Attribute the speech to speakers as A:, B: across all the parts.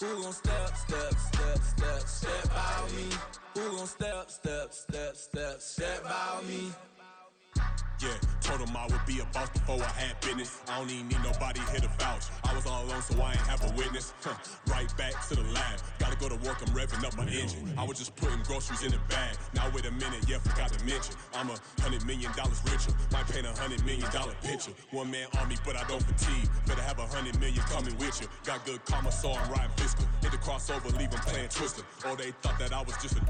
A: Who gon' step by me? Who gon' step by me?
B: Yeah, told him I would be a boss before I had business. I don't even need nobody here to vouch. I was all alone, so I ain't have a witness. Right back to the lab. Gotta go to work, I'm revving up my engine. I was just putting groceries in the bag. Now wait a minute, yeah, forgot to mention. I'm $100 million richer. Might paint $100 million picture. One man army, but I don't fatigue. Better have 100 million coming with you. Got good karma, so I'm riding fiscal. Hit the crossover, leave them playing Twister. Oh, they thought that I was just a.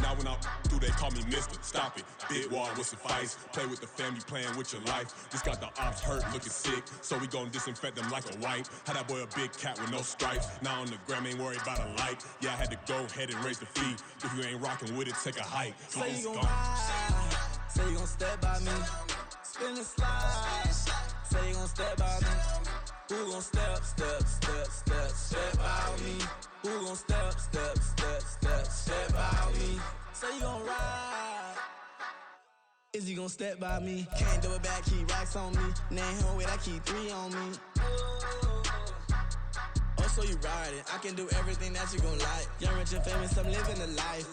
B: Now when I through, they call me Mister. Stop it, big wall with some vice. Play with the family, playing with your life. Just got the ops hurt, looking sick, so we gon' disinfect them like a wipe. Had that boy a big cat with no stripes. Now on the gram, ain't worried about a light. Yeah, I had to go ahead and raise the fee. If you ain't rocking with it, take a hike.
A: Say you gon' ride, say you gon' step by me. Spin and slide, say you gon' step by me. Who gon' step by me? Who gon' step by me? Say you gon' ride. Is you gon' step by me? Can't do it back, keep racks on me. Name home with I keep 3 on me. Oh, so you riding? I can do everything that you gon' like. Young, rich, and famous, I'm living the life.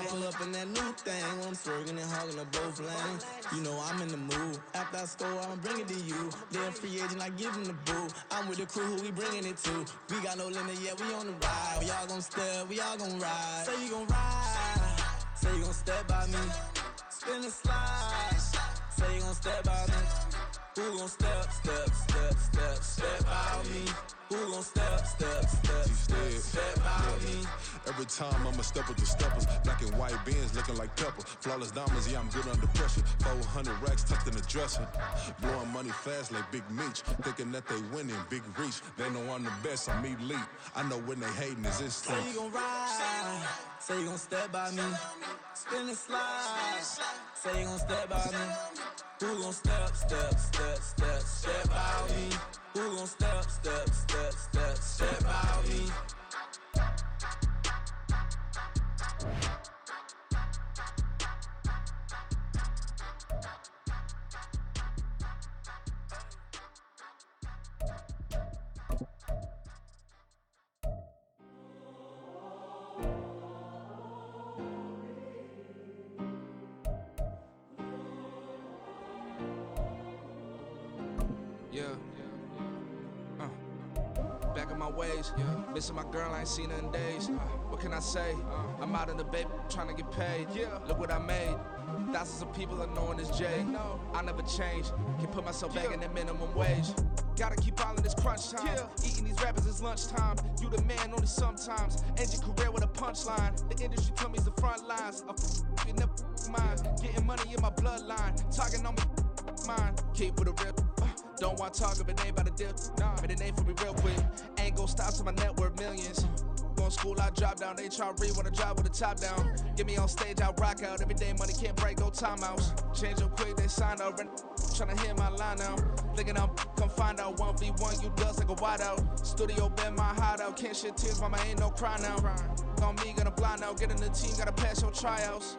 A: Pull up in that new thing when I'm swerving and hogging up both lanes. You know I'm in the mood. After I score, I'ma bring it to you. They're a free agent, I give them the boo. I'm with the crew, who we bringing it to. We got no limit, yeah, we on the ride. We all gon' step, we all gon' ride. Say you gon' ride, say you gon' step by me. Spin and slide, say you gon' step by me. Who gon' step by me? Who gon' step by me?
C: Every time I'ma step with the steppers. Black and white beans looking like pepper. Flawless diamonds, yeah, I'm good under pressure. 400 racks tucked in the dresser. Blowing money fast like Big Meech. Thinking that they winning, big reach. They know I'm the best, I'm elite. I know when they hating is instinct.
A: Say you gon' ride, say you gon' step by me. Spin and slide, say you gon' step by me. Who gon' step by me? Who gon' step by me?
D: Back in my ways, missing my girl, I ain't seen her in days. What can I say? I'm out in the baby, trying to get paid. Look what I made. Thousands of people are knowing this Jay. I never change, can put myself back in the minimum wage. Gotta keep all in this crunch time. Eating these rappers is lunchtime. You the man only sometimes. End your career with a punchline. The industry told me it's the front lines. You never mine. Getting money in my bloodline. Talking on me, mine. Keep with a real. Don't want talk if it ain't about a deal. But it ain't for me real quick. Ain't gon' stop till my net worth millions. Going school, I drop down. They try read when I drive with the top down. Get me on stage, I rock out. Every day money can't break, no timeouts. Change up quick, they sign up. Tryna hear my line now. Thinking I'm come find out 1v1, you dust like a wideout. Studio been my hideout. Can't shed tears, mama ain't no cry now. On me, gonna blind out. Get in the team, gotta pass your tryouts.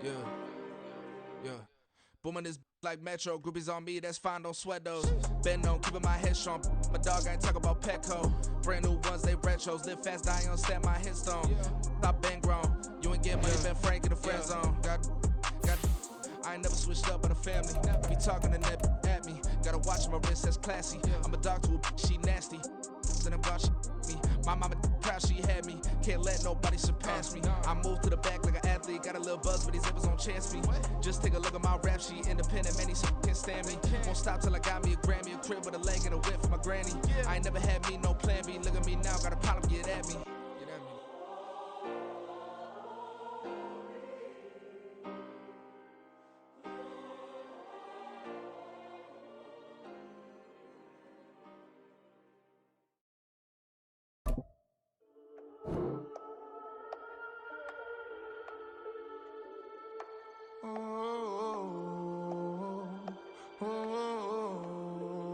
D: Yeah. Booming this like Metro, groupies on me, that's fine, don't sweat those. Been on, keeping my head strong. My dog ain't talk about Petco. Brand new ones, they retros. Live fast, die on set, my hit stone. I been grown. You ain't get money, been frank in the friend zone. Got. I ain't never switched up on a family. Be talking to net at me. Gotta watch my wrist, that's classy. I'm a dog to a she nasty. And I'm God, she me. My mama proud she had me. Can't let nobody surpass me. I move to the back like an athlete. Got a little buzz for these zippers on chance me. Just take a look at my rap sheet. Independent, man, these can't stand me. Won't stop till I got me a Grammy, a crib with a leg and a whip for my granny. I ain't never had me no plan B. Look at me now, got a problem, get at me. Get at me.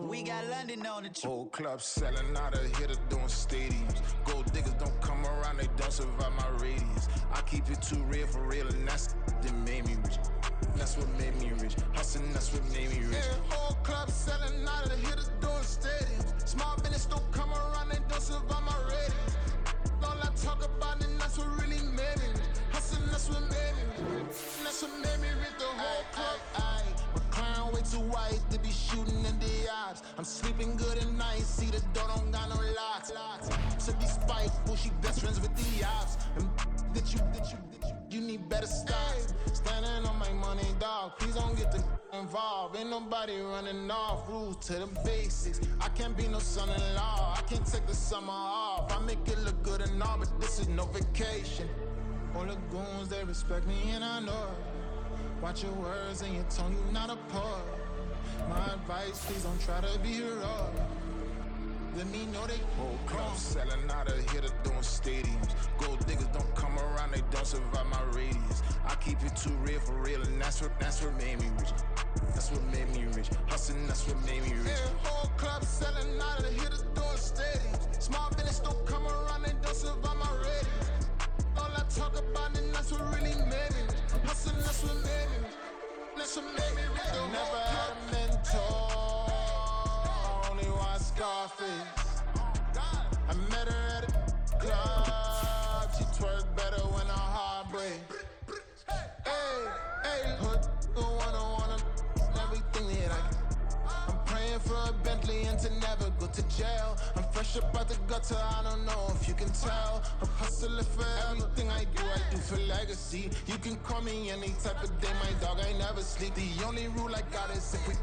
A: We got London standing on the truth.
C: Whole club selling out of hitter doing stadiums. Gold diggers don't come around, they don't survive my radius. I keep it too real for real, and that's that made me rich. That's what made me rich. Hustling, that's what made me rich. Yeah, whole club selling out of hitters doing stadiums. Small business don't come around, they don't survive my radius. All I talk about, and that's what really made me rich. Hustling, that's what made me rich. That's what made me rich. The whole club. My clown way too white to be shooting in the eyes. I'm sleeping good at night. See the door don't got no locks. So these spiteful, she best friends with the ops. And that you need better styles. Standing on my money, dog. Please don't get the involved. Ain't nobody running off. Rules to the basics. I can't be no son-in-law. I can't take the summer off. I make it look good and all, but this is no vacation. All the goons, they respect me and I know it. Watch your words and your tone, you not a poet. My advice, please don't try to be heroic. Let me know they whole club selling out of hitter doing stadiums. Gold diggers don't come around, they don't survive my radius. I keep it too real for real, and that's what made me rich. That's what made me rich. Hustling, that's what made me rich. Yeah, whole club selling out of hitters doing stadiums. Small business don't come around, they don't survive my radius. All I talk about, and that's what really made me rich. Hustling, that's what made me rich. That's what made me rich. Never had a mentor. Only watch Scarface. I met her at a club. She twerk better when her heart breaks. Hey, put the one everything that I can. I'm praying for a Bentley and to never go to jail. I'm fresh up out the gutter, I don't know if you can tell. I'm hustling for everything I do for legacy. You can call me any type of day, my dog, I never sleep. The only rule I got is if we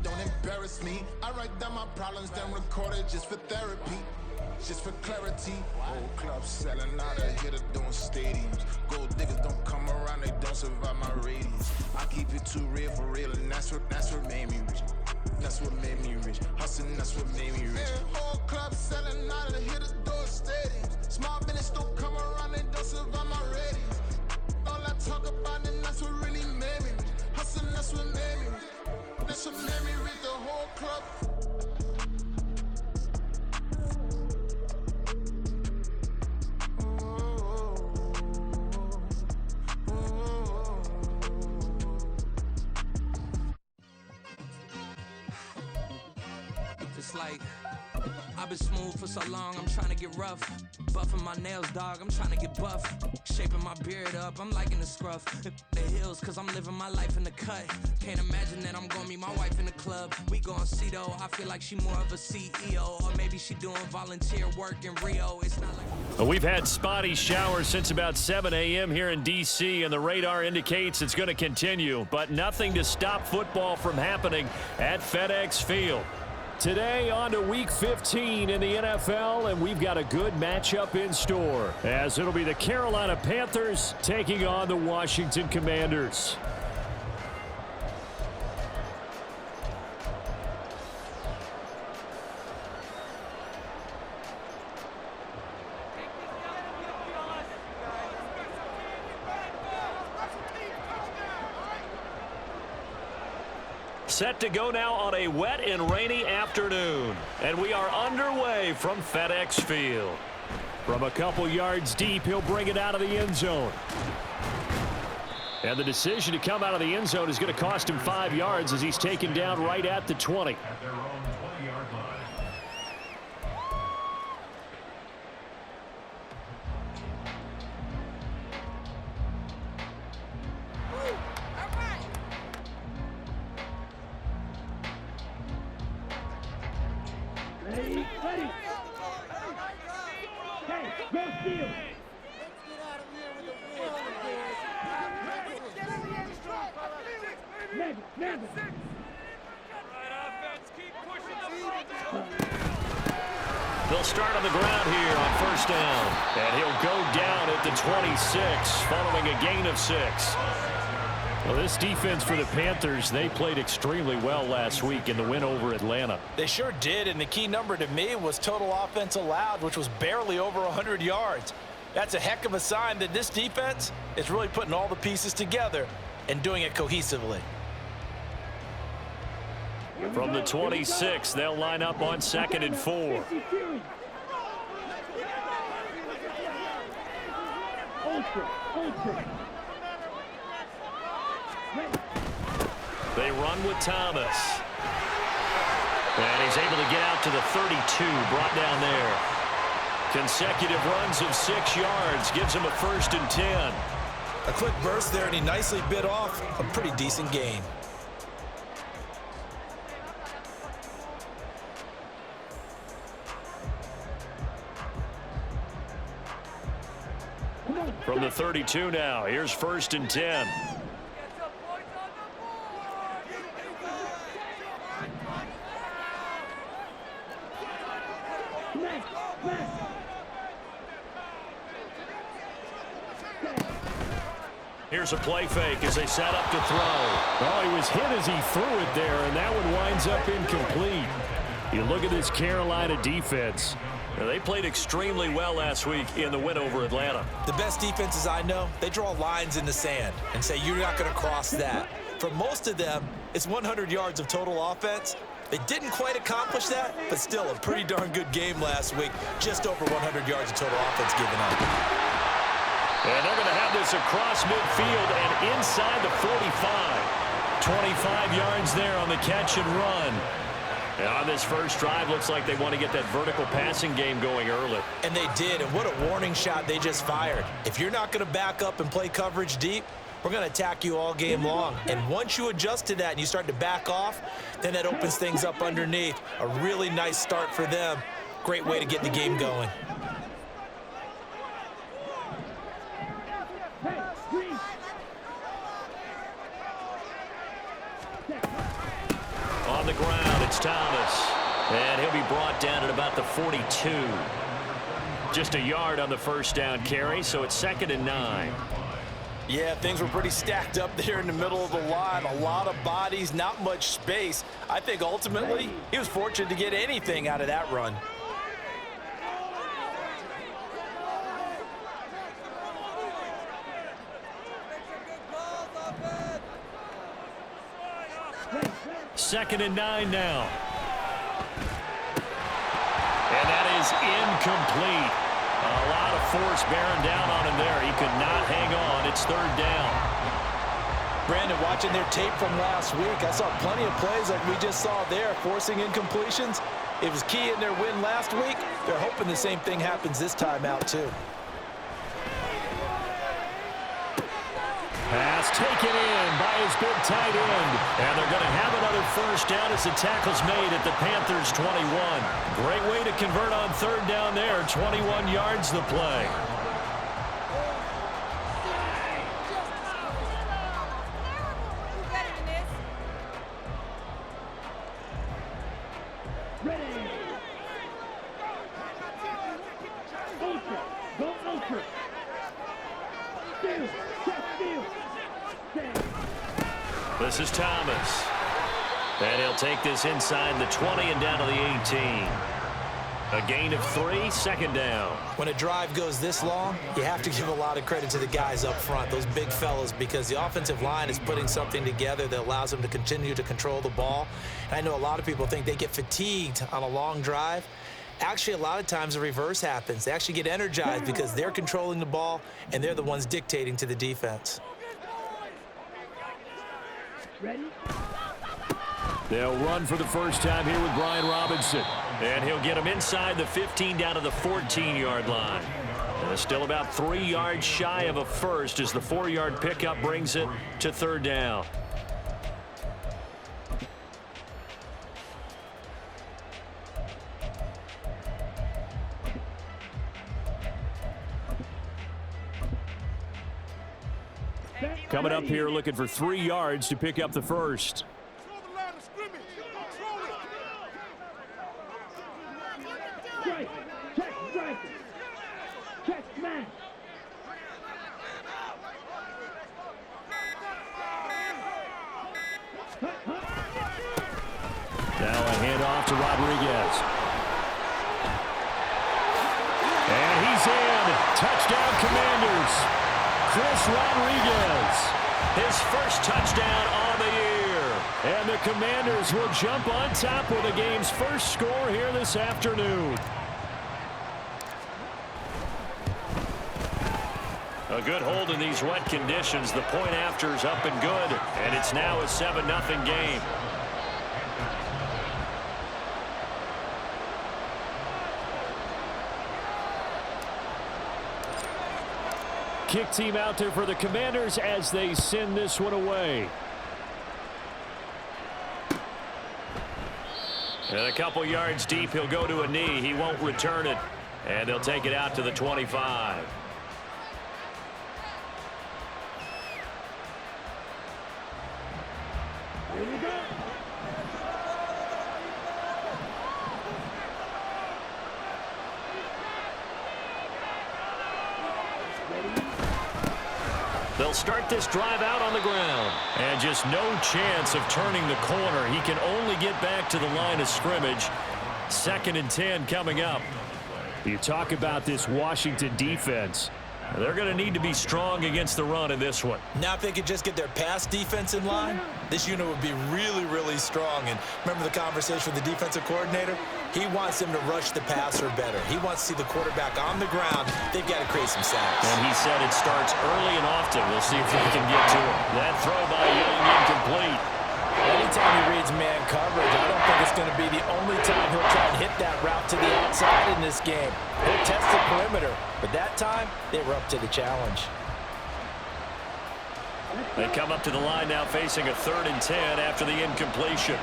C: don't embarrass me. I write down my problems, then record it just for therapy. Just for clarity. Whole club selling out of hitter doing stadiums. Gold diggers don't come around, they don't survive my radius. I keep it too real for real, and that's what made me rich. That's what made me rich. Hustling, that's what made me rich. Yeah, whole club selling out of hitters doing stadiums. Small business don't come around, they don't survive my radius. All I talk about, and that's what really made me rich. Hustling, that's what made me rich. That's what made me rich. The whole club.
E: It's like I've been smooth for so long, I'm trying to get rough. Buffing my nails, dog, I'm trying to get buff. Shaping my beard up, I'm liking the scruff. The hills, cause I'm living my life in the cut. Can't imagine that I'm gonna meet my wife in the club. We gon' see though, I feel like she more of a CEO. Or maybe she doing volunteer work in Rio. It's not like...
F: We've had spotty showers since about 7 a.m. here in D.C., and the radar indicates it's going to continue. But nothing to stop football from happening at FedEx Field. Today on to Week 15 in the NFL, and we've got a good matchup in store, as it'll be the Carolina Panthers taking on the Washington Commanders. Set to go now on a wet and rainy afternoon. And we are underway from FedEx Field. From a couple yards deep, he'll bring it out of the end zone. And the decision to come out of the end zone is going to cost him 5 yards as he's taken down right at the 20.
G: At their own 20-yard line.
F: They'll start on the ground here on first down. And he'll go down at the 26 following a gain of 6. Well, this defense for the Panthers, they played extremely well last week in the win over Atlanta.
H: They sure did, and the key number to me was total offense allowed, which was barely over 100 yards. That's a heck of a sign that this defense is really putting all the pieces together and doing it cohesively.
F: From the 26, they'll line up on 2nd and 4. They run with Thomas. And he's able to get out to the 32, brought down there. Consecutive runs of 6 yards gives him a 1st and 10.
H: A quick burst there, and he nicely bit off a pretty decent gain.
F: From the 32 now, here's 1st and 10. Here's a play fake as they set up to throw.
I: Well, he was hit as he threw it there, and that one winds up incomplete. You look at this Carolina defense.
F: Now, they played extremely well last week in the win over Atlanta.
H: The best defenses I know, they draw lines in the sand and say you're not going to cross that. For most of them, it's 100 yards of total offense. They didn't quite accomplish that, but still a pretty darn good game last week. Just over 100 yards of total offense given up.
F: And they're going to have this across midfield and inside the 45. 25 yards there on the catch and run. And on this first drive, looks like they want to get that vertical passing game going early.
H: And they did, and what a warning shot they just fired. If you're not going to back up and play coverage deep, we're going to attack you all game long. And once you adjust to that and you start to back off, then that opens things up underneath. A really nice start for them. Great way to get the game going.
F: On the ground, it's Thomas. And he'll be brought down at about the 42. Just a yard on the first down carry, so it's 2nd and 9.
H: Yeah, things were pretty stacked up there in the middle of the line. A lot of bodies, not much space. I think ultimately he was fortunate to get anything out of that run.
F: Second and 9 now. And that is incomplete. A lot of force bearing down on him there. He could not hang on. It's 3rd down.
H: Brandon, watching their tape from last week, I saw plenty of plays like we just saw there, forcing incompletions. It was key in their win last week. They're hoping the same thing happens this time out, too.
F: Pass taken in by his big tight end. And they're going to have another first down as the tackle's made at the Panthers' 21. Great way to convert on 3rd down there. 21 yards the play. This is Thomas. And he'll take this inside the 20 and down to the 18. A gain of 3, 2nd down.
H: When a drive goes this long, you have to give a lot of credit to the guys up front, those big fellas, because the offensive line is putting something together that allows them to continue to control the ball. And I know a lot of people think they get fatigued on a long drive. Actually, a lot of times the reverse happens. They actually get energized because they're controlling the ball and they're the ones dictating to the defense.
I: Ready?
F: They'll run for the first time here with Brian Robinson. And he'll get him inside the 15 down to the 14-yard line. Still about 3 yards shy of a first as the 4-yard pickup brings it to 3rd down. Coming up here looking for 3 yards to pick up the first. Now a handoff to Rodriguez. And he's in. Touchdown, Commanders. Chris Rodriguez, his first touchdown on the year.
I: And the Commanders will jump on top with the game's first score here this afternoon. A good hold in these wet conditions. The point after is up and good, and it's now a 7-0 game. Kick team out there for the Commanders as they send this one away. And a couple yards deep, he'll go to a knee. He won't return it. And they'll take it out to the 25. They'll start this drive out on the ground. And just no chance of turning the corner. He can only get back to the line of scrimmage. 2nd and 10 coming up. You talk about this Washington defense. They're going to need to be strong against the run in this one.
H: Now if they could just get their pass defense in line, this unit would be really, really strong. And remember the conversation with the defensive coordinator? He wants them to rush the passer better. He wants to see the quarterback on the ground. They've got to create some sacks.
F: And he said it starts early and often. We'll see if they can get to it. That throw by Young incomplete.
H: Anytime he reads man coverage, I don't think it's going to be the only time he'll try and hit that route to the outside in this game. He'll test the perimeter, but that time they were up to the challenge.
F: They come up to the line now facing a 3rd and 10 after the incompletion.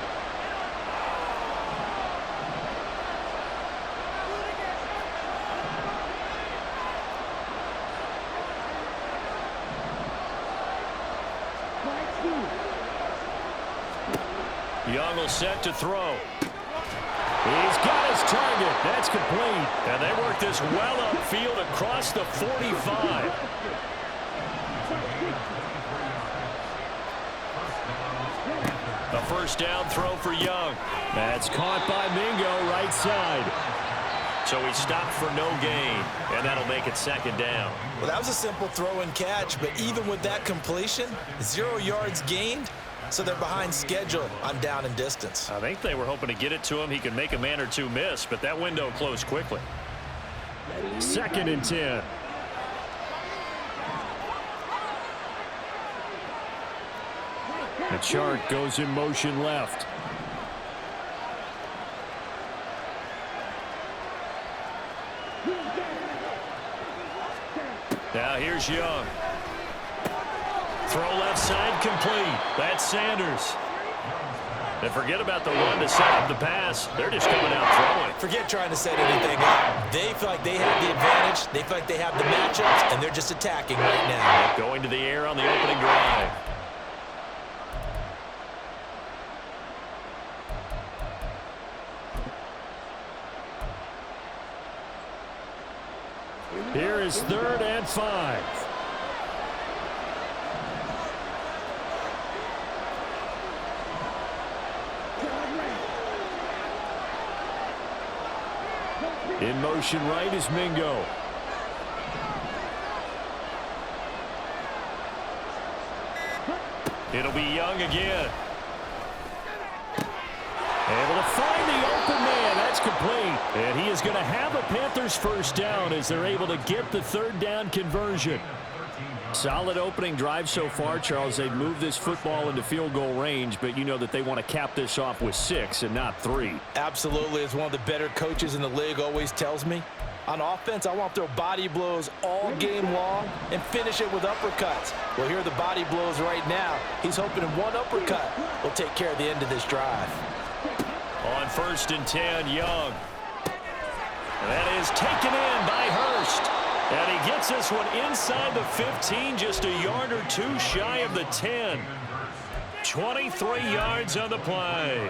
F: Young will set to throw. He's got his target. That's complete. And they work this well upfield across the 45. A first down throw for Young. That's caught by Mingo right side. So he stopped for no gain, and that'll make it 2nd down.
H: Well, that was a simple throw and catch, but even with that completion, 0 yards gained. So they're behind schedule on down and distance.
F: I think they were hoping to get it to him. He could make a man or two miss, but that window closed quickly.
I: 2nd and 10. The chart goes in motion left.
F: Now here's Young. Throw left side complete. That's Sanders. And forget about the run to set up the pass. They're just coming out throwing.
H: Forget trying to set anything up. They feel like they have the advantage. They feel like they have the matchups, and they're just attacking right now.
F: Going to the air on the opening drive.
I: Here is 3rd and 5. In motion right is Mingo.
F: It'll be Young again.
I: Able to find the open man. That's complete. And he is going to have a Panthers first down as they're able to get the 3rd down conversion. Solid opening drive so far, Charles. They've moved this football into field goal range, but you know that they want to cap this off with 6 and not 3.
H: Absolutely. As one of the better coaches in the league always tells me, on offense, I want to throw body blows all game long and finish it with uppercuts. Well, here are the body blows right now. He's hoping in one uppercut will take care of the end of this drive.
F: On 1st and 10, Young. That is taken in by Hurst. And he gets this one inside the 15, just a yard or two shy of the 10. 23 yards on the play.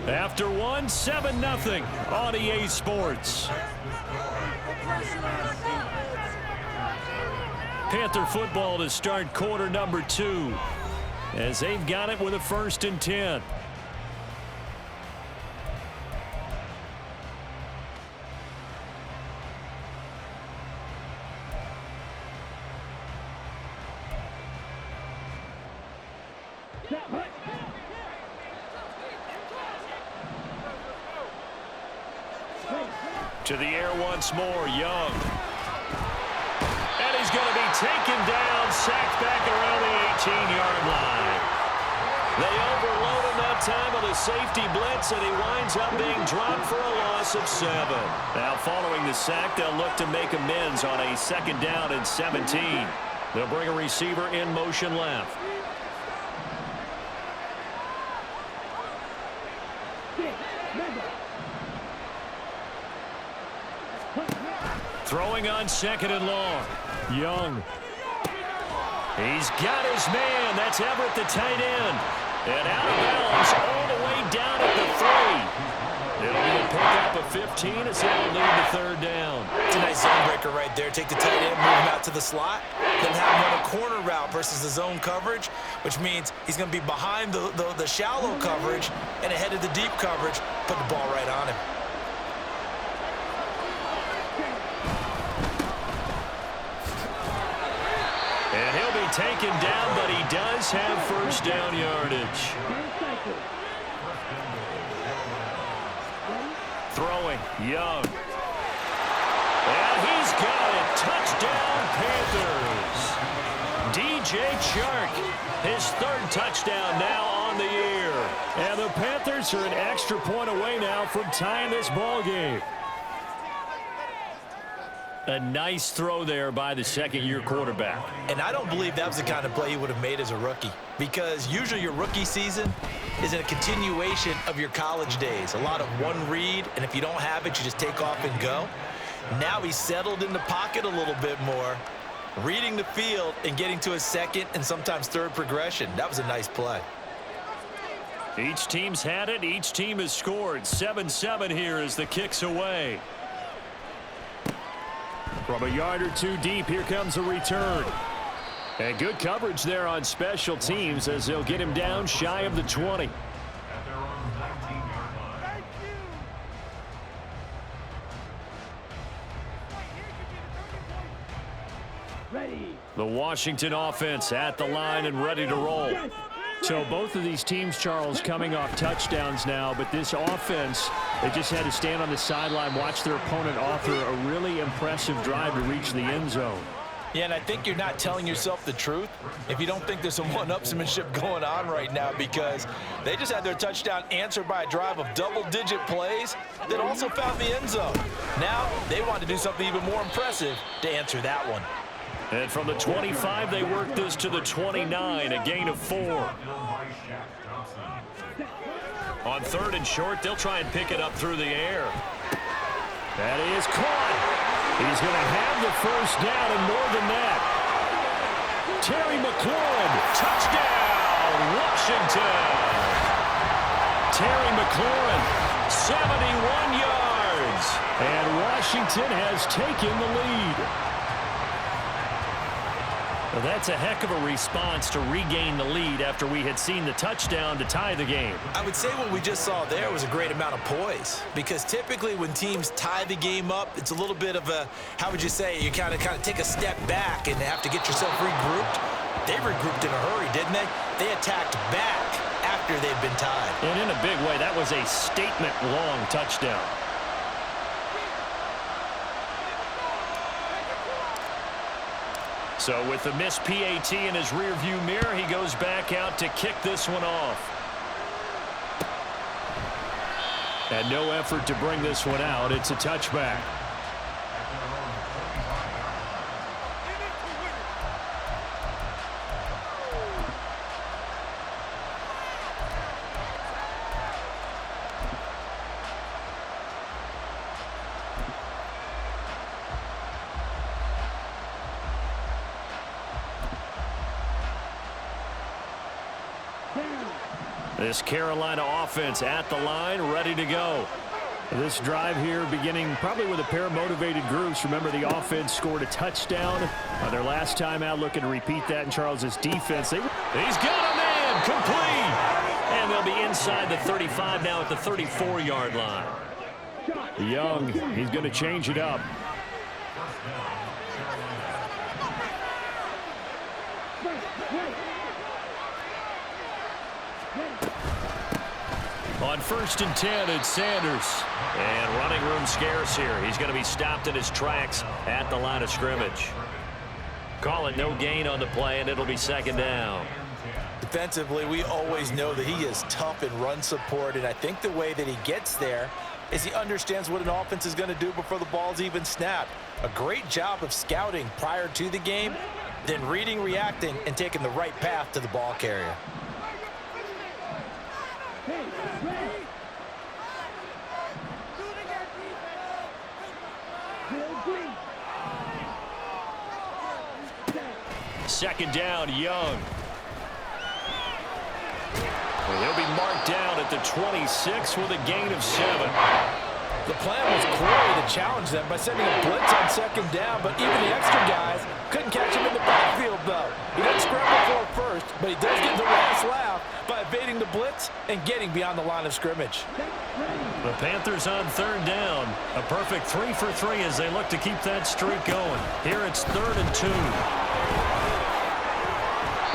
F: After one, 7-0 on EA Sports. Panther football to start quarter number 2. As they've got it with a 1st and 10.
I: To the air once more, Young. And he's going to be taken down, sacked back around the 18-yard line. They overload him that time with a safety blitz, and he winds up being dropped for a loss of 7. Now, following the sack, they'll look to make amends on a 2nd down and 17. They'll bring a receiver in motion left. Throwing on 2nd and long. Young. He's got his man. That's Everett, the tight end. And out of bounds all the way down at the 3. It'll be a pickup of 15 as they'll lead the 3rd down.
H: It's a nice zone breaker right there. Take the tight end, move him out to the slot, then have him run a corner route versus the zone coverage, which means he's going to be behind the shallow coverage and ahead of the deep coverage. Put the ball right on him.
I: And he'll be taken down, but he does have 1st down yardage. Throwing, Young. And he's got it. Touchdown, Panthers. DJ Chark, his 3rd touchdown now on the year. And the Panthers are an extra point away now from tying this ball game. A nice throw there by the 2nd-year quarterback.
H: And I don't believe that was the kind of play he would have made as a rookie, because usually your rookie season is in a continuation of your college days. A lot of one read, and if you don't have it, you just take off and go. Now he's settled in the pocket a little bit more, reading the field and getting to his 2nd and sometimes 3rd progression. That was a nice play.
I: Each team's had it. Each team has scored. 7-7 here as the kick's away. From a yard or 2 deep, here comes a return. And good coverage there on special teams as they'll get him down shy of the 20. The Washington offense at the line and ready to roll. So both of these teams, Charles, coming off touchdowns now, but this offense, they just had to stand on the sideline, watch their opponent offer a really impressive drive to reach the end zone.
H: Yeah, and I think you're not telling yourself the truth if you don't think there's some one-upsmanship going on right now, because they just had their touchdown answered by a drive of double-digit plays that also found the end zone. Now they want to do something even more impressive to answer that one.
I: And from the 25, they work this to the 29, a gain of 4. On 3rd and short, they'll try and pick it up through the air. That is caught. He's going to have the 1st down and more than that. Terry McLaurin, touchdown, Washington. Terry McLaurin, 71 yards. And Washington has taken the lead. Well, that's a heck of a response to regain the lead after we had seen the touchdown to tie the game.
H: I would say what we just saw there was a great amount of poise, because typically when teams tie the game up, it's a little bit of a, how would you say, you kind of take a step back and have to get yourself regrouped. They regrouped in a hurry, didn't they? They attacked back after they'd been tied.
I: And in a big way, that was a statement-long touchdown. So with the missed PAT in his rearview mirror, he goes back out to kick this one off. And no effort to bring this one out. It's a touchback. This Carolina offense at the line, ready to go. This drive here beginning probably with a pair of motivated groups. Remember, the offense scored a touchdown on their last time out, looking to repeat that in Charles's defense. He's got a man, complete. And they'll be inside the 35 now at the 34-yard line. Young, he's going to change it up. On 1st and 10, it's Sanders. And running room scarce here. He's going to be stopped in his tracks at the line of scrimmage. Call it no gain on the play, and it'll be 2nd down.
H: Defensively, we always know that he is tough in run support, and I think the way that he gets there is he understands what an offense is going to do before the ball's even snapped. A great job of scouting prior to the game, then reading, reacting, and taking the right path to the ball carrier.
I: Second down, Young. And he'll be marked down at the 26 with a gain of 7.
H: The plan was clearly to challenge them by sending a blitz on 2nd down, but even the extra guys couldn't catch him in the backfield, though. He doesn't scramble for a first, but he does get the last laugh by evading the blitz and getting beyond the line of scrimmage.
I: The Panthers on 3rd down. A perfect 3 for 3 as they look to keep that streak going. Here it's 3rd and 2.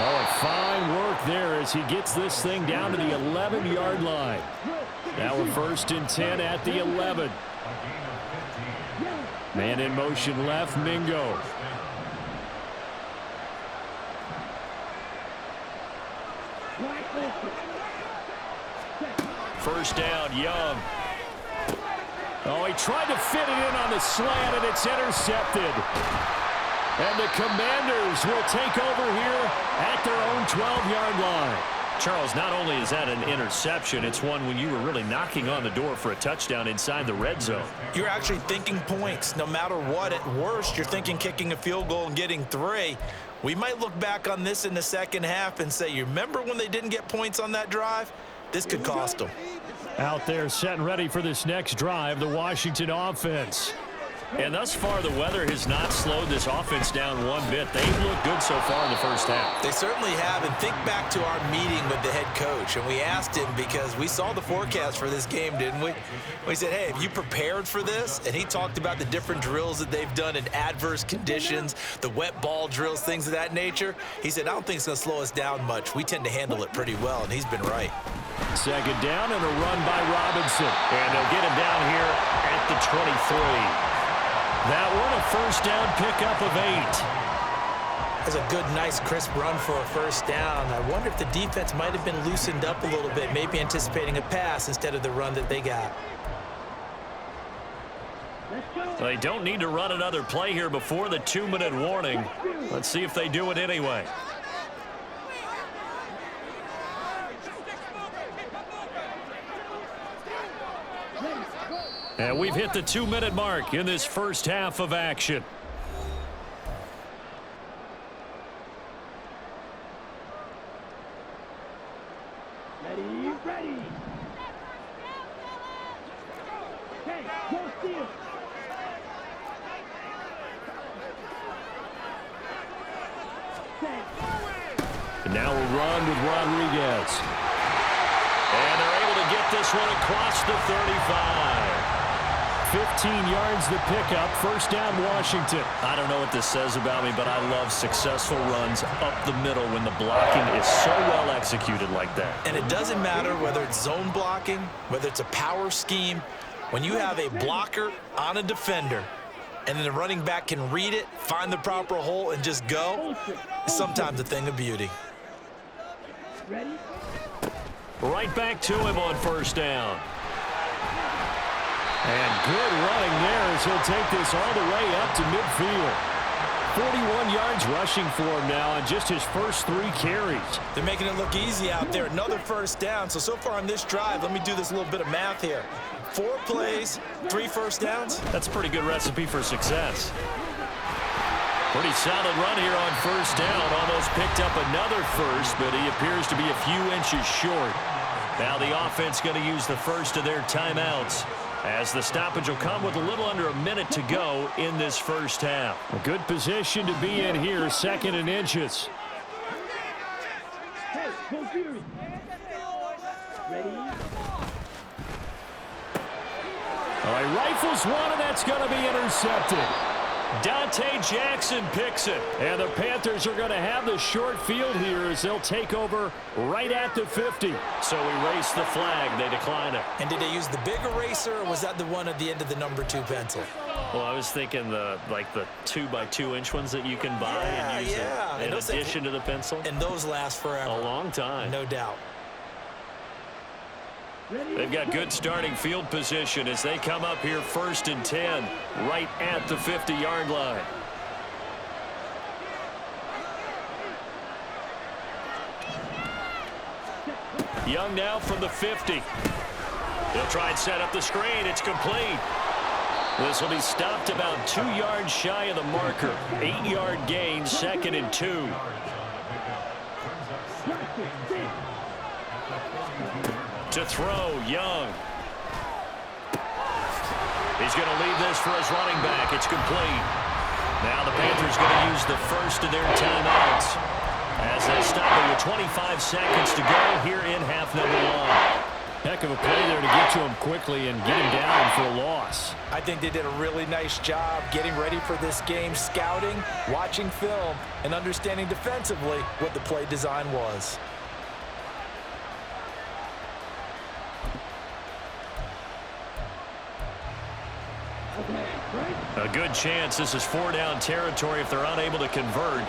F: Oh, fine work there as he gets this thing down to the 11-yard line. Now we're 1st and 10 at the 11. Man in motion left, Mingo.
I: First down, Young.
F: Oh, he tried to fit it in on the slant, and it's intercepted. And the Commanders will take over here at their own 12-yard line.
I: Charles, not only is that an interception, it's one when you were really knocking on the door for a touchdown inside the red zone.
H: You're actually thinking points. No matter what, at worst, you're thinking kicking a field goal and getting 3. We might look back on this in the second half and say, you remember when they didn't get points on that drive? This could cost them.
F: Out there set and ready for this next drive, the Washington offense.
I: And thus far, the weather has not slowed this offense down one bit. They've looked good so far in the first half.
H: They certainly have. And think back to our meeting with the head coach. And we asked him, because we saw the forecast for this game, didn't we? We said, hey, have you prepared for this? And he talked about the different drills that they've done in adverse conditions, the wet ball drills, things of that nature. He said, I don't think it's going to slow us down much. We tend to handle it pretty well, and he's been right.
F: 2nd down and a run by Robinson.
I: And they'll get him down here at the 23.
F: That one a first down pickup of 8.
H: That's a good, nice, crisp run for a first down. I wonder if the defense might have been loosened up a little bit, maybe anticipating a pass instead of the run that they got.
I: They don't need to run another play here before the 2-minute warning. Let's see if they do it anyway.
F: And we've hit the 2-minute mark in this first half of action.
A: Ready. Okay, go steal.
F: And now we'll run with Rodriguez.
I: And they're able to get this one across the 35.
F: 15 yards the pickup. First down, Washington.
I: I don't know what this says about me, but I love successful runs up the middle when the blocking is so well executed like that.
H: And it doesn't matter whether it's zone blocking, whether it's a power scheme. When you have a blocker on a defender and then the running back can read it, find the proper hole, and just go, it's sometimes a thing of beauty.
A: Ready?
I: Right back to him on first down.
F: And good running there as he'll take this all the way up to midfield. 41 yards rushing for him now on just his first 3 carries.
H: They're making it look easy out there. Another first down. So far on this drive, let me do this little bit of math here. 4 plays, 3 first downs.
I: That's a pretty good recipe for success. Pretty solid run here on first down. Almost picked up another first, but he appears to be a few inches short. Now the offense going to use the first of their timeouts, as the stoppage will come with a little under a minute to go in this first half.
F: A good position to be in here, 2nd and inches.
A: Hey, go Fury. Ready?
F: All right, rifles one, and that's going to be intercepted. Dante Jackson picks it. And the Panthers are going to have the short field here as they'll take over right at the 50. So erase the flag. They decline it.
H: And did they use the big eraser, or was that the one at the end of the number 2 pencil?
I: Well, I was thinking the 2x2-inch ones that you can buy and use in addition to the pencil.
H: And those last forever.
I: A long time.
H: No doubt.
F: They've got good starting field position as they come up here 1st and 10 right at the 50-yard line. Young now from the 50. He'll try and set up the screen. It's complete. This will be stopped about 2 yards shy of the marker. 8-yard gain, 2nd and 2. To throw, Young. He's going to leave this for his running back. It's complete. Now the Panthers going to use the first of their timeouts as they stop it with 25 seconds to go here in half number 1.
G: Heck of a play there to get to him quickly and get him down for a loss.
H: I think they did a really nice job getting ready for this game, scouting, watching film, and understanding defensively what the play design was.
F: A good chance this is 4-down territory if they're unable to convert.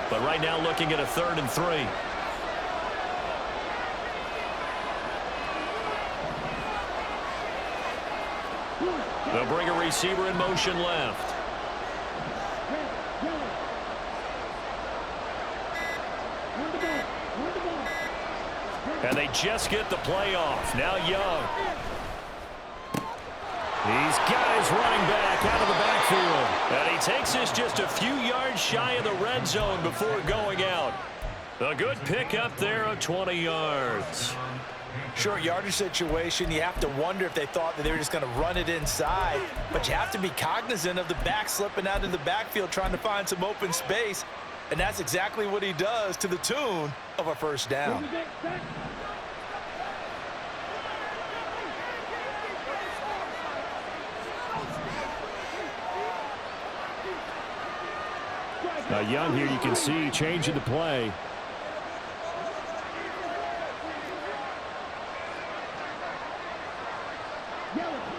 F: But right now looking at a 3rd and 3. They'll bring a receiver in motion left. And they just get the play off. Now Young. These guys running back out of the backfield. And he takes this just a few yards shy of the red zone before going out. A good pickup there of 20 yards.
H: Short yardage situation, you have to wonder if they thought that they were just going to run it inside. But you have to be cognizant of the back slipping out in the backfield trying to find some open space. And that's exactly what he does to the tune of a 1st down.
G: Young here, you can see changing the play.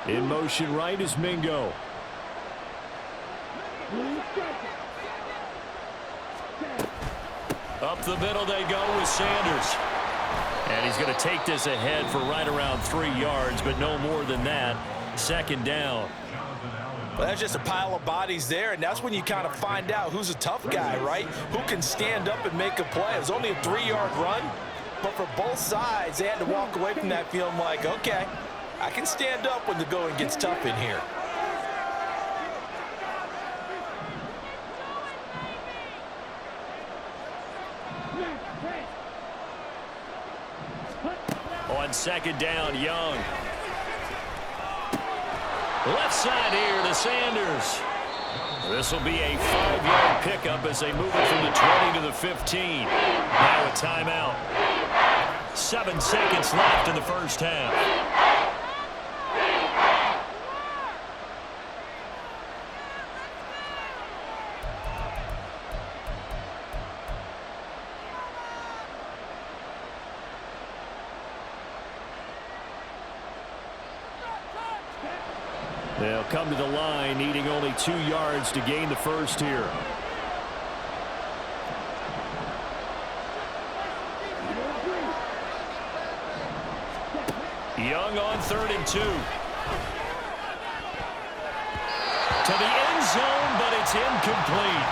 G: In motion right is Mingo.
F: Up the middle they go with Sanders. And he's going to take this ahead for right around 3 yards, but no more than that. 2nd down.
H: Well, that's just a pile of bodies there, and that's when you kind of find out who's a tough guy, right? Who can stand up and make a play. It was only a 3-yard run, but for both sides, they had to walk away from that feeling like, okay, I can stand up when the going gets tough in here.
F: On 2nd down, Young. Left side here to Sanders. This will be a 5-yard pickup as they move it from the 20 to the 15. Now a timeout. 7 seconds left in the 1st half. They'll come to the line, needing only 2 yards to gain the first here. Young on 3rd and 2. To the end zone, but it's incomplete.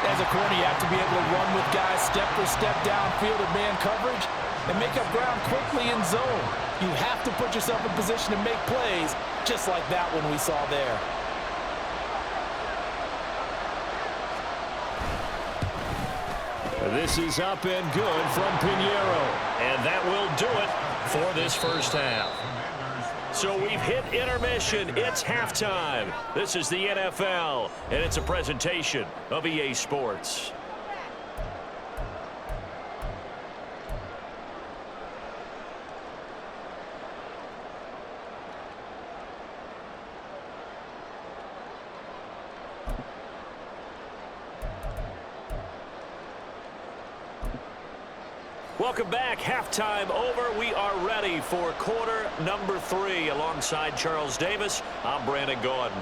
H: As a corner, you have to be able to run with guys step for step downfield in man coverage and make up ground quickly in zone. You have to put yourself in position to make plays, just like that one we saw there.
F: This is up and good from Pinheiro. And that will do it for this 1st half. So we've hit intermission. It's halftime. This is the NFL, and it's a presentation of EA Sports. Welcome back. Halftime over. We are ready for quarter number 3. Alongside Charles Davis, I'm Brandon Gordon.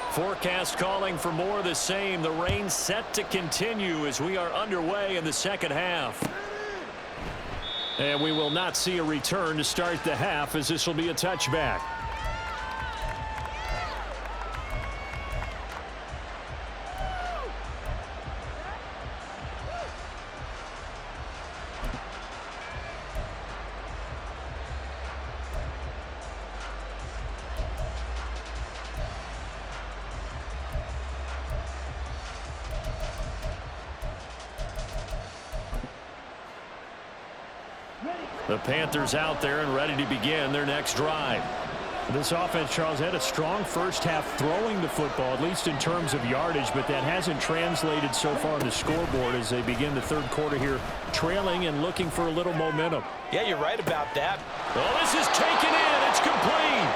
F: Forecast calling for more of the same. The rain set to continue as we are underway in the second half. And we will not see a return to start the half, as this will be a touchback. The Panthers out there and ready to begin their next drive.
G: This offense, Charles, had a strong first half throwing the football, at least in terms of yardage, but that hasn't translated so far on the scoreboard as they begin the third quarter here, trailing and looking for a little momentum.
H: Yeah, you're right about that.
F: Oh, this is taken in. It's complete.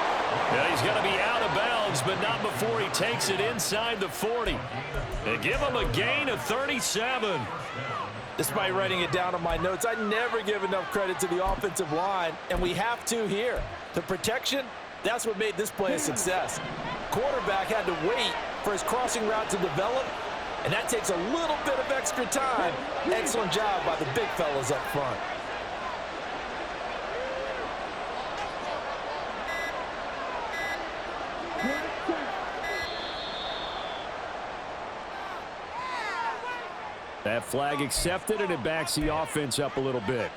F: Yeah, he's going to be out of bounds, but not before he takes it inside the 40. They give him a gain of 37.
H: Despite writing it down on my notes, I never give enough credit to the offensive line, and we have to here. The protection, that's what made this play a success. Quarterback had to wait for his crossing route to develop, and that takes a little bit of extra time. Excellent job by the big fellas up front.
G: That flag accepted, and it backs the offense up a little bit.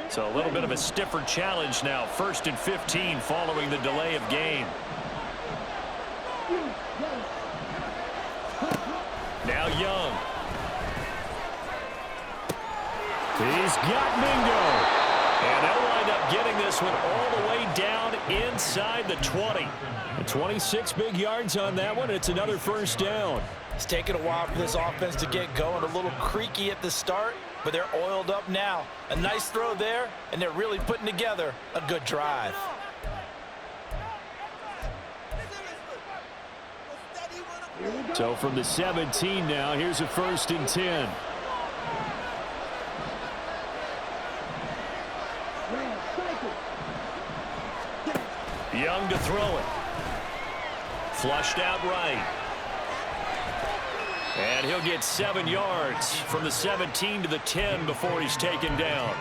F: So a little bit of a stiffer challenge now. 1st and 15 following the delay of game. Now Young.
G: He's got Mingo.
F: And they'll wind up getting this one all the way down inside the 20.
G: 26 big yards on that one. It's another first down.
H: It's taken a while for this offense to get going. A little creaky at the start, but they're oiled up now. A nice throw there, and they're really putting together a good drive.
G: So from the 17 now, here's a 1st and 10.
F: Young to throw it. Flushed out right. And he'll get 7 yards from the 17 to the 10 before he's taken down.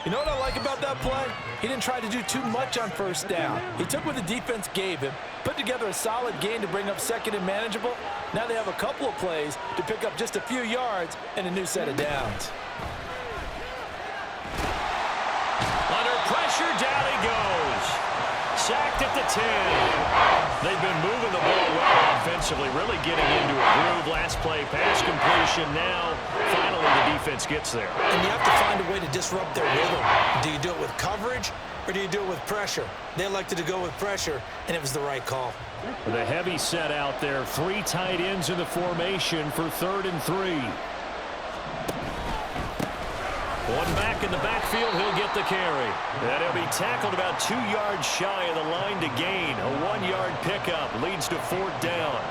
H: You know what I like about that play? He didn't try to do too much on first down. He took what the defense gave him, put together a solid gain to bring up 2nd and manageable. Now they have a couple of plays to pick up just a few yards and a new set of downs.
F: Under pressure, down he goes. Sacked at the 10. They've been moving the ball well offensively, really getting into a groove. Last play, pass completion. Now, finally, the defense gets there.
H: And you have to find a way to disrupt their rhythm. Do you do it with coverage, or do you do it with pressure? They elected to go with pressure, and it was the right call.
G: The heavy set out there. 3 tight ends in the formation for 3rd and 3.
F: One back in the backfield, he'll get the carry. And he'll be tackled about 2 yards shy of the line to gain. A 1-yard pickup leads to 4th down.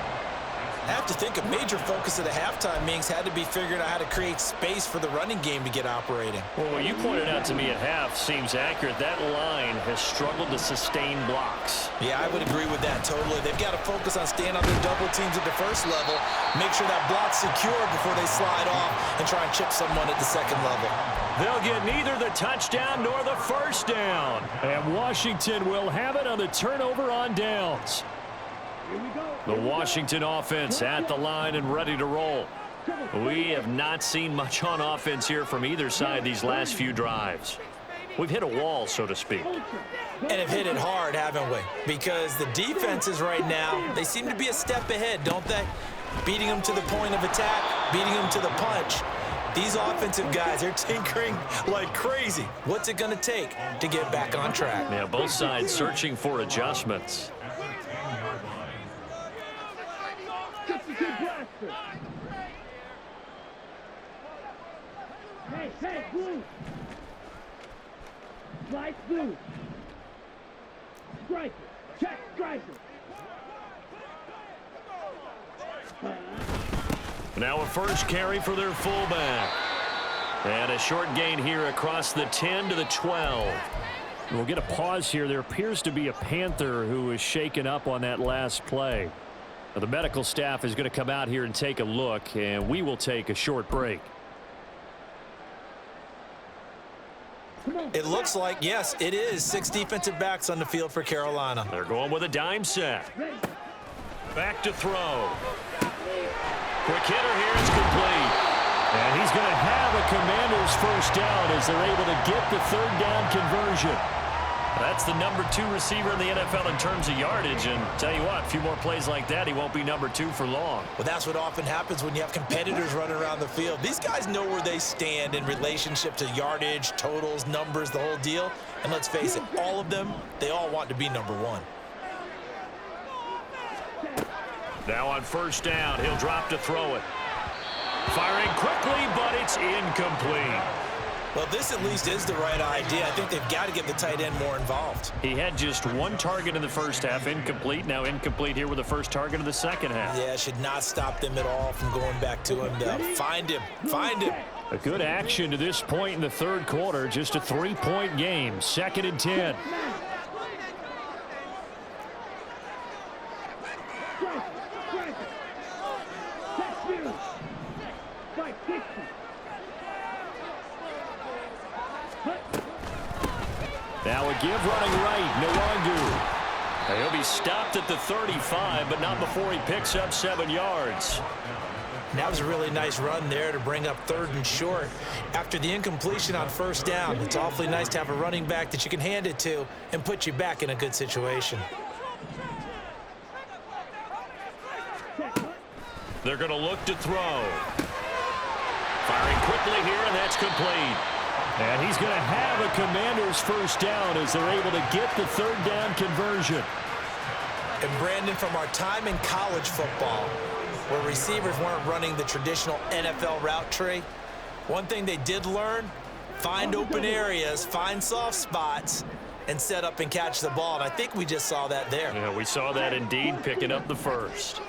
H: I have to think a major focus of the halftime meetings had to be figuring out how to create space for the running game to get operating.
F: Well, what you pointed out to me at half seems accurate. That line has struggled to sustain blocks.
H: Yeah, I would agree with that totally. They've got to focus on staying on their double teams at the first level, make sure that block's secure before they slide off and try and chip someone at the second level.
F: They'll get neither the touchdown nor the first down.
G: And Washington will have it on the turnover on downs.
F: The Washington offense at the line and ready to roll. We have not seen much on offense here from either side these last few drives. We've hit a wall, so to speak.
H: And have hit it hard, haven't we? Because the defenses right now, they seem to be a step ahead, don't they? Beating them to the point of attack, beating them to the punch. These offensive guys are tinkering like crazy. What's it going to take to get back on track?
F: Yeah, both sides searching for adjustments.
A: Slice through. Strike it. Check, strike it.
I: Now a first carry for their fullback. And a short gain here across the 10 to the 12.
G: We'll get a pause here. There appears to be a Panther who is shaken up on that last play. Now, the medical staff is going to come out here and take a look, and we will take a short break.
H: It looks like, yes, it is 6 defensive backs on the field for Carolina.
I: They're going with a dime set. Back to throw. Quick hitter here is complete.
G: And he's going to have a Commanders first down as they're able to get the third down conversion.
I: That's the number 2 receiver in the NFL in terms of yardage. And tell you what, a few more plays like that, he won't be number 2 for long.
H: Well, that's what often happens when you have competitors running around the field. These guys know where they stand in relationship to yardage, totals, numbers, the whole deal. And let's face it, all of them, they all want to be number 1.
I: Now on first down, he'll drop to throw it. Firing quickly, but it's incomplete.
H: Well, this at least is the right idea. I think they've got to get the tight end more involved.
I: He had just 1 target in the first half, incomplete. Now incomplete here with the first target of the second half.
H: Yeah, should not stop them at all from going back to him. Find him. Find him.
G: A good action to this point in the third quarter. Just a 3-point game. 2nd and 10. Now a give running right, Nwangu.
I: He'll be stopped at the 35, but not before he picks up 7 yards.
H: That was a really nice run there to bring up 3rd and short. After the incompletion on first down, it's awfully nice to have a running back that you can hand it to and put you back in a good situation.
I: They're going to look to throw. Firing quickly here, and that's complete.
G: And he's going to have a Commanders first down as they're able to get the third down conversion.
H: And Brandon, from our time in college football, where receivers weren't running the traditional NFL route tree, one thing they did learn, find open areas, find soft spots, and set up and catch the ball. And I think we just saw that there.
I: Yeah, we saw that indeed, picking up the first.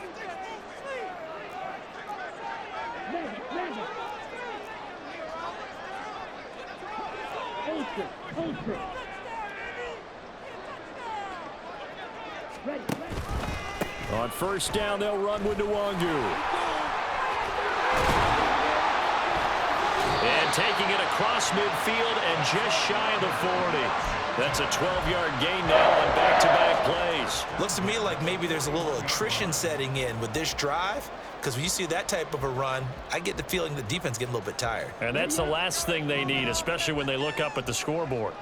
G: On first down, they'll run with Nwangu.
I: And taking it across midfield and just shy of the 40. That's a 12-yard gain now on back-to-back plays.
H: Looks to me like maybe there's a little attrition setting in with this drive, because when you see that type of a run, I get the feeling the defense getting a little bit tired.
I: And that's the last thing they need, especially when they look up at the scoreboard.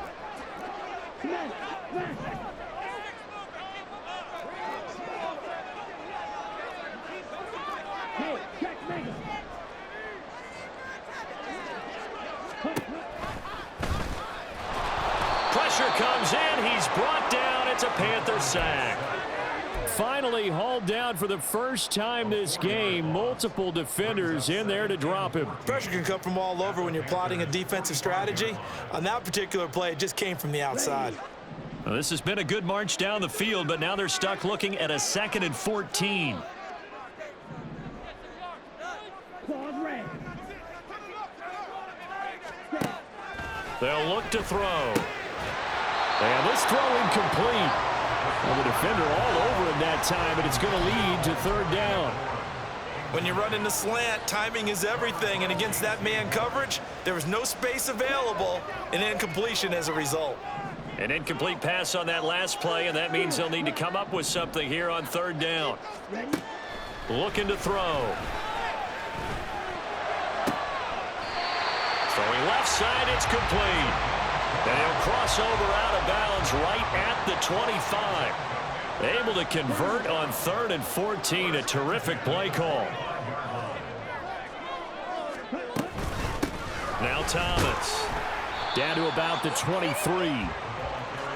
I: Pressure comes in. He's brought down. It's a Panther sack.
G: Finally hauled down for the first time this game. Multiple defenders in there to drop him.
H: Pressure can come from all over when you're plotting a defensive strategy. On that particular play, it just came from the outside.
I: Well, this has been a good march down the field, but now they're stuck looking at a 2nd and 14. They'll look to throw.
G: And this throw incomplete. Well, the defender all over him that time, but it's going to lead to 3rd down.
H: When you run in the slant, timing is everything, and against that man coverage, there was no space available, and incompletion as a result.
I: An incomplete pass on that last play, and that means they'll need to come up with something here on 3rd down. Looking to throw. Throwing left side, it's complete. And he'll cross over out of bounds right at the 25. Able to convert on 3rd and 14. A terrific play call. Now Thomas.
G: Down to about the 23.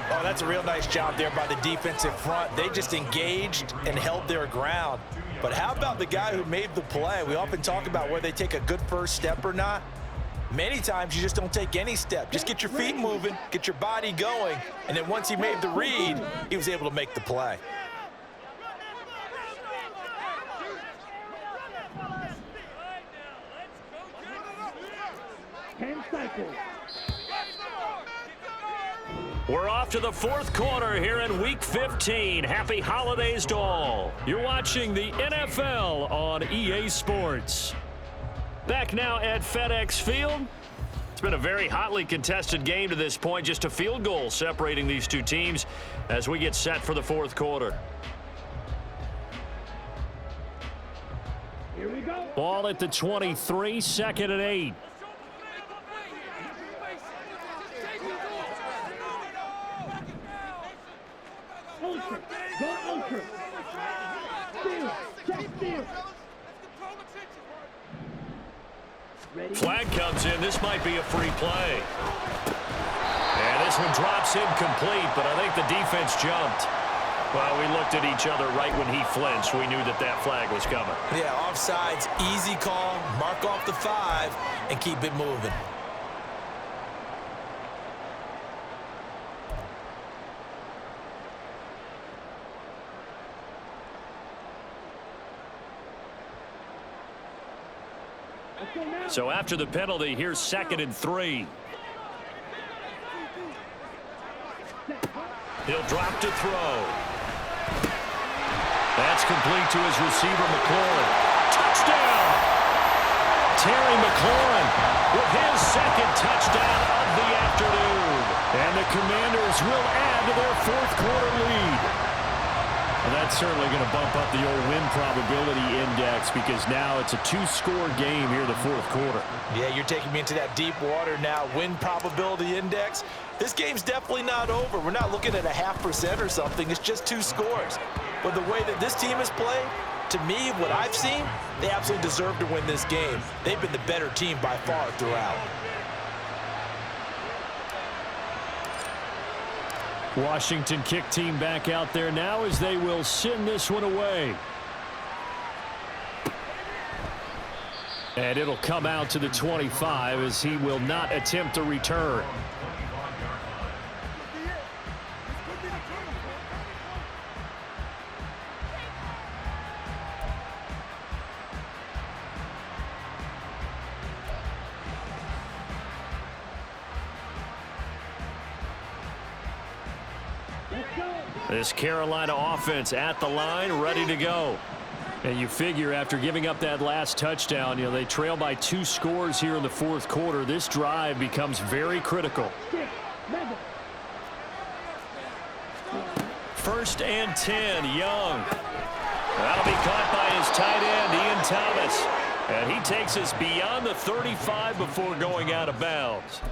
H: Oh, that's a real nice job there by the defensive front. They just engaged and held their ground. But how about the guy who made the play? We often talk about whether they take a good first step or not. Many times you just don't take any step. Just get your feet moving, get your body going, and then once he made the read, he was able to make the play.
F: We're off to the fourth quarter here in Week 15. Happy holidays to all. You're watching the NFL on EA Sports. Back now at FedEx Field. It's been a very hotly contested game to this point. Just a field goal separating these two teams as we get set for the fourth quarter.
G: Here we go.
F: Ball at the 23, 2nd and 8.
G: Ultra. Go ultra. Steal. Check steal.
F: Flag comes in. This might be a free play. And this one drops incomplete, but I think the defense jumped. Well, we looked at each other right when he flinched. We knew that that flag was coming.
H: Yeah, offsides, easy call, mark off the 5, and keep it moving.
F: So after the penalty, here's 2nd and 3. He'll drop to throw. That's complete to his receiver, McLaurin. Touchdown! Terry McLaurin with his 2nd touchdown of the afternoon. And the Commanders will add to their fourth quarter lead. Well, that's certainly going to bump up the old win probability index because now it's a 2-score game here in the fourth quarter.
H: Yeah, you're taking me into that deep water now. Win probability index. This game's definitely not over. We're not looking at a 0.5% or something. It's just 2 scores. But the way that this team has played, to me, what I've seen, they absolutely deserve to win this game. They've been the better team by far throughout.
F: Washington kick team back out there now as they will send this one away. And it'll come out to the 25 as he will not attempt a return. This Carolina offense at the line, ready to go. And you figure after giving up that last touchdown, they trail by 2 scores here in the fourth quarter. This drive becomes very critical. 1st and 10, Young. That'll be caught by his tight end, Ian Thomas. And he takes us beyond the 35 before going out of bounds.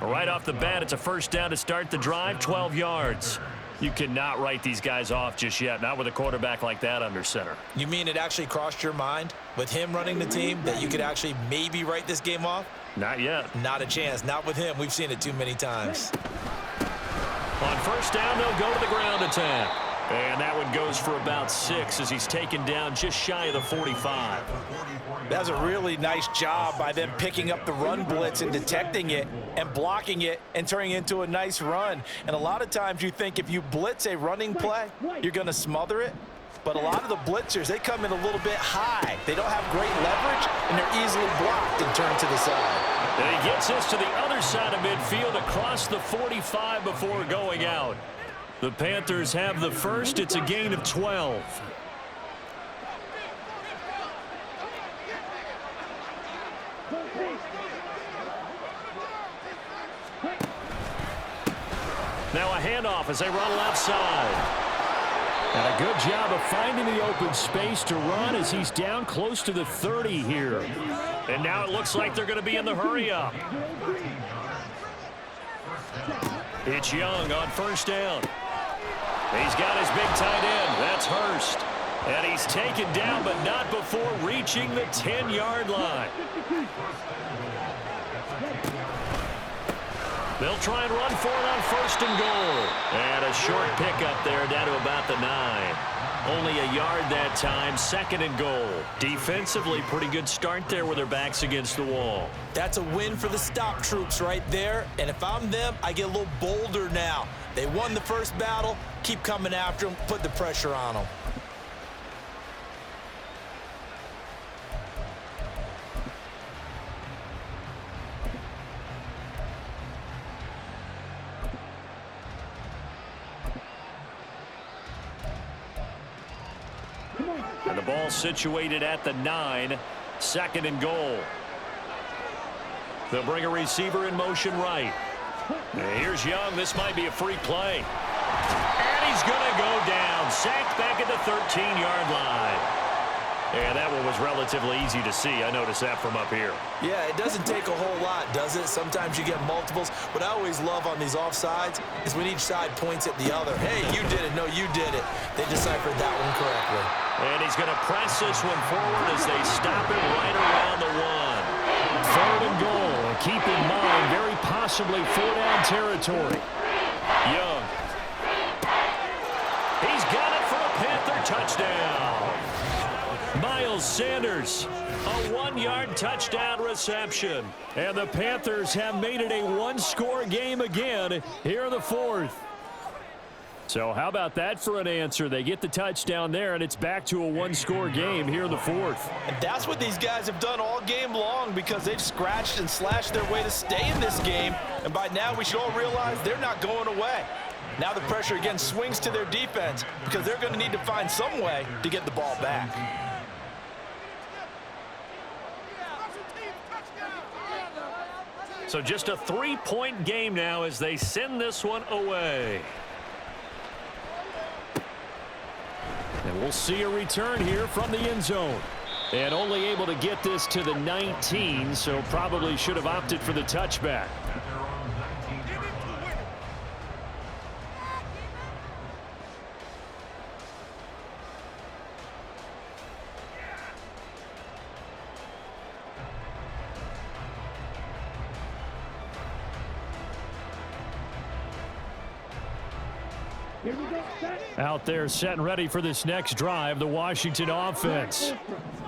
F: Right off the bat, it's a 1st down to start the drive, 12 yards. You cannot write these guys off just yet, not with a quarterback like that under center.
H: You mean it actually crossed your mind with him running the team that you could actually maybe write this game off?
F: Not yet.
H: Not a chance. Not with him. We've seen it too many times.
F: On 1st down, they'll go to the ground attack. And that one goes for about 6 as he's taken down just shy of the 45.
H: That was a really nice job by them picking up the run blitz and detecting it and blocking it and turning it into a nice run. And a lot of times you think if you blitz a running play, you're going to smother it. But a lot of the blitzers, they come in a little bit high. They don't have great leverage, and they're easily blocked and turned to the side.
F: And he gets us to the other side of midfield across the 45 before going out. The Panthers have the first. It's a gain of 12. Now a handoff as they run outside. And a good job of finding the open space to run as he's down close to the 30 here. And now it looks like they're going to be in the hurry up. It's Young on 1st down. He's got his big tight end. That's Hurst. And he's taken down, but not before reaching the 10-yard line. They'll try and run for it on 1st and goal. And a short pickup there down to about the 9.
I: Only a yard that time, 2nd and goal. Defensively, pretty good start there with their backs against the wall.
H: That's a win for the stop troops right there. And if I'm them, I get a little bolder now. They won the first battle. Keep coming after them. Put the pressure on them.
F: And the ball situated at the 9. 2nd and goal. They'll bring a receiver in motion right. And here's Young. This might be a free play. And he's going to go down. Sacked back at the 13-yard line. And that one was relatively easy to see. I noticed that from up here.
H: Yeah, it doesn't take a whole lot, does it? Sometimes you get multiples. What I always love on these offsides is when each side points at the other. Hey, you did it. No, you did it. They deciphered that one correctly.
I: And he's going to press this one forward as they stop it right around the 1.
F: 3rd and goal. And keep in mind, very possibly 4-down territory.
I: Young. He's got it for a Panther touchdown.
F: Miles Sanders, a 1-yard touchdown reception. And the Panthers have made it a 1-score game again here in the 4th. So how about that for an answer? They get the touchdown there, and it's back to a 1-score game here in the 4th.
H: And that's what these guys have done all game long because they've scratched and slashed their way to stay in this game. And by now we should all realize they're not going away. Now the pressure again swings to their defense because they're going to need to find some way to get the ball back.
I: So just a 3-point game now as they send this one away.
F: And we'll see a return here from the end zone. And only able to get this to the 19, so probably should have opted for the touchback. Out there set and ready for this next drive, the Washington offense.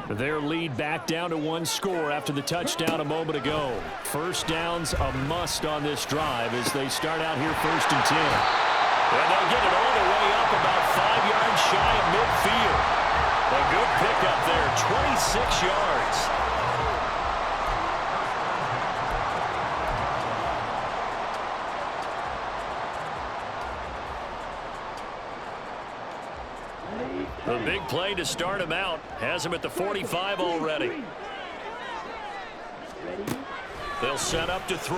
F: Their lead back down to 1 score after the touchdown a moment ago. First down's a must on this drive as they start out here 1st and 10.
I: And they'll get it all the way up about 5 yards shy of midfield. A good pickup there, 26 yards.
F: The big play to start him out has him at the 45 already. They'll set up to throw.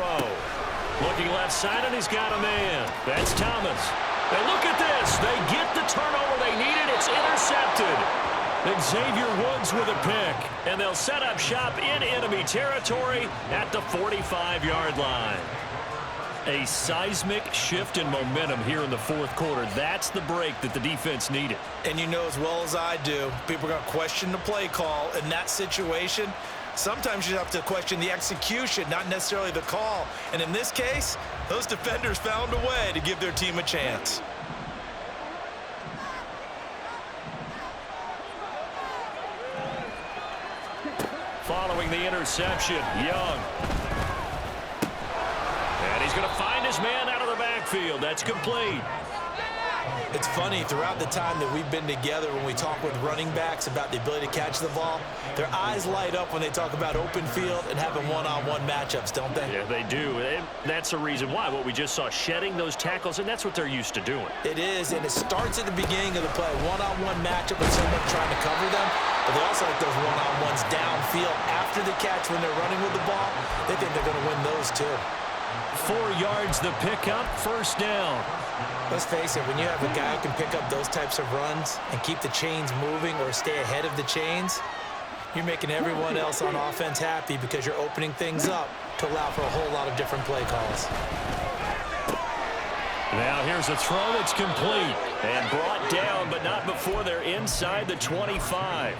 F: Looking left side, and he's got a man. That's Thomas. And look at this. They get the turnover they needed. It's intercepted. Xavier Woods with a pick. And they'll set up shop in enemy territory at the 45-yard line. A seismic shift in momentum here in the 4th quarter. That's the break that the defense needed.
H: And you know as well as I do, people are going to question the play call in that situation. Sometimes you have to question the execution, not necessarily the call. And in this case, those defenders found a way to give their team a chance.
F: Following the interception, Young. And he's going to find his man out of the backfield. That's complete.
H: It's funny, throughout the time that we've been together, when we talk with running backs about the ability to catch the ball, their eyes light up when they talk about open field and having one-on-one matchups, don't they?
F: Yeah, they do. And that's the reason why. What we just saw, shedding those tackles, and that's what they're used to doing.
H: It is, and it starts at the beginning of the play. One-on-one matchup with someone trying to cover them, but they also like those one-on-ones downfield after the catch when they're running with the ball. They think they're going to win those too.
F: 4 yards the pickup, 1st down.
H: Let's face it, when you have a guy who can pick up those types of runs and keep the chains moving or stay ahead of the chains, you're making everyone else on offense happy because you're opening things up to allow for a whole lot of different play calls.
F: Now here's a throw that's complete and brought down, but not before they're inside the 25.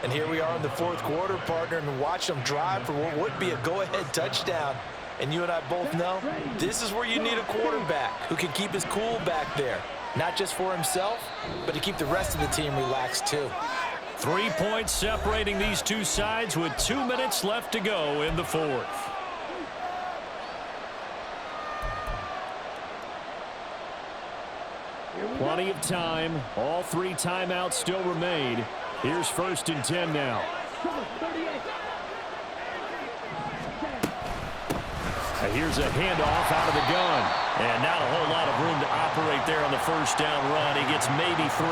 H: And here we are in the 4th quarter, partner, and watch them drive for what would be a go-ahead touchdown. And you and I both know this is where you need a quarterback who can keep his cool back there. not just for himself, but to keep the rest of the team relaxed too.
F: 3 points separating these two sides with 2 minutes left to go in the fourth. Plenty of time. All 3 timeouts still remain. Here's 1st and 10 now. And here's a handoff out of the gun. And not a whole lot of room to operate there on the first down run. He gets maybe 3.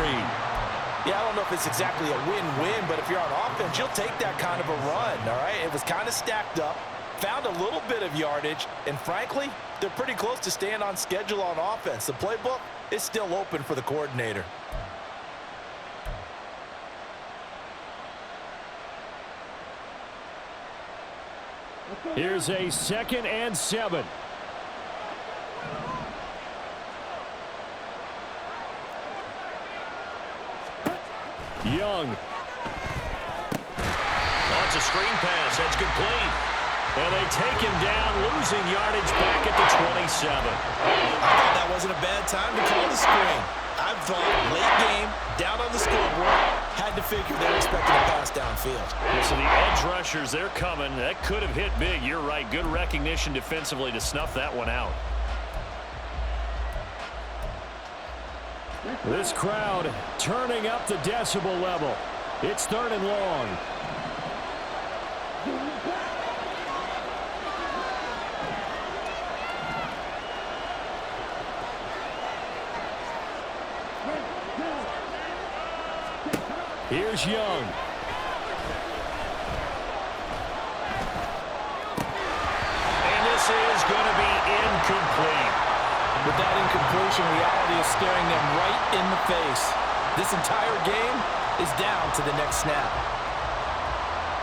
H: Yeah, I don't know if it's exactly a win-win, but if you're on offense, you'll take that kind of a run, all right? It was kind of stacked up, found a little bit of yardage, and frankly, they're pretty close to staying on schedule on offense. The playbook is still open for the coordinator.
F: Here's a 2nd and 7. Young.
I: That's a screen pass. That's complete.
F: And they take him down, losing yardage back at the 27.
H: I thought that wasn't a bad time to call the screen. I thought late game, down on the scoreboard, had to figure they're expecting a pass downfield.
F: So the edge rushers, they're coming. That could have hit big. You're right. Good recognition defensively to snuff that one out. This crowd turning up the decibel level. It's 3rd and long. Here's Young.
I: And this is going to be incomplete.
H: With that incompletion, reality is staring them right in the face. This entire game is down to the next snap.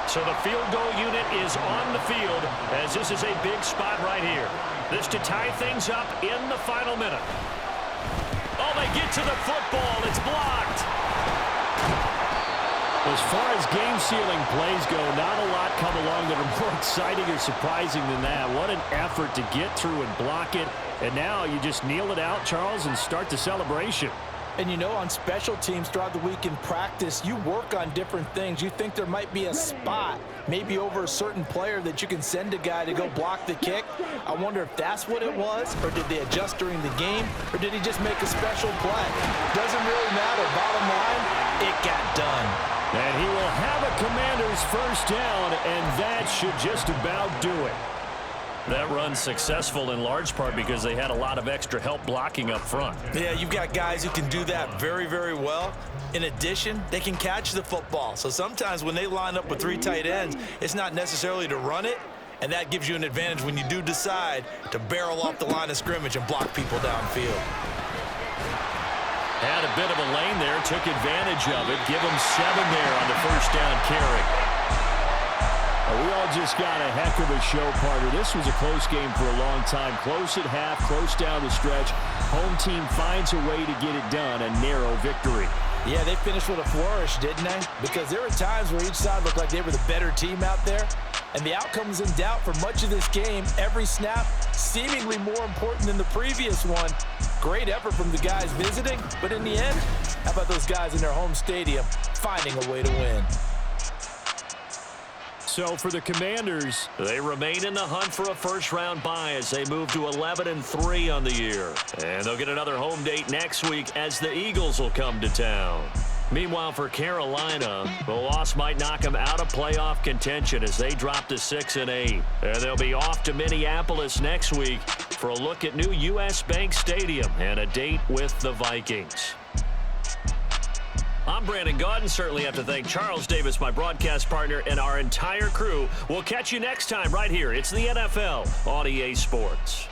F: So the field goal unit is on the field as this is a big spot right here. This to tie things up in the final minute. Oh, they get to the football. It's blocked. As far as game-sealing plays go, not a lot come along that are more exciting or surprising than that. What an effort to get through and block it. And now you just kneel it out, Charles, and start the celebration.
H: And you know, on special teams throughout the week in practice, you work on different things. You think there might be a spot, maybe over a certain player that you can send a guy to go block the kick. I wonder if that's what it was, or did they adjust during the game, or did he just make a special play? Doesn't really matter. Bottom line, it got done.
F: And he will have a Commanders first down, and that should just about do it. That run's successful in large part because they had a lot of extra help blocking up front.
H: Yeah, you've got guys who can do that very, very well. In addition, they can catch the football. So sometimes when they line up with 3 tight ends, it's not necessarily to run it, and that gives you an advantage when you do decide to barrel off the line of scrimmage and block people downfield.
F: Had a bit of a lane there, took advantage of it. Give him 7 there on the first down carry. We all just got a heck of a show, partner. This was a close game for a long time. Close at half, close down the stretch. Home team finds a way to get it done, a narrow victory.
H: Yeah, they finished with a flourish, didn't they? Because there were times where each side looked like they were the better team out there. And the outcome was in doubt for much of this game. Every snap seemingly more important than the previous one. Great effort from the guys visiting, but in the end, how about those guys in their home stadium finding a way to win?
F: So for the Commanders,
I: they remain in the hunt for a first-round bye as they move to 11-3 on the year. And they'll get another home date next week as the Eagles will come to town. Meanwhile, for Carolina, the loss might knock them out of playoff contention as they drop to 6-8. And they'll be off to Minneapolis next week for a look at new U.S. Bank Stadium and a date with the Vikings. I'm Brandon Gaudin. Certainly have to thank Charles Davis, my broadcast partner, and our entire crew. We'll catch you next time right here. It's the NFL on EA Sports.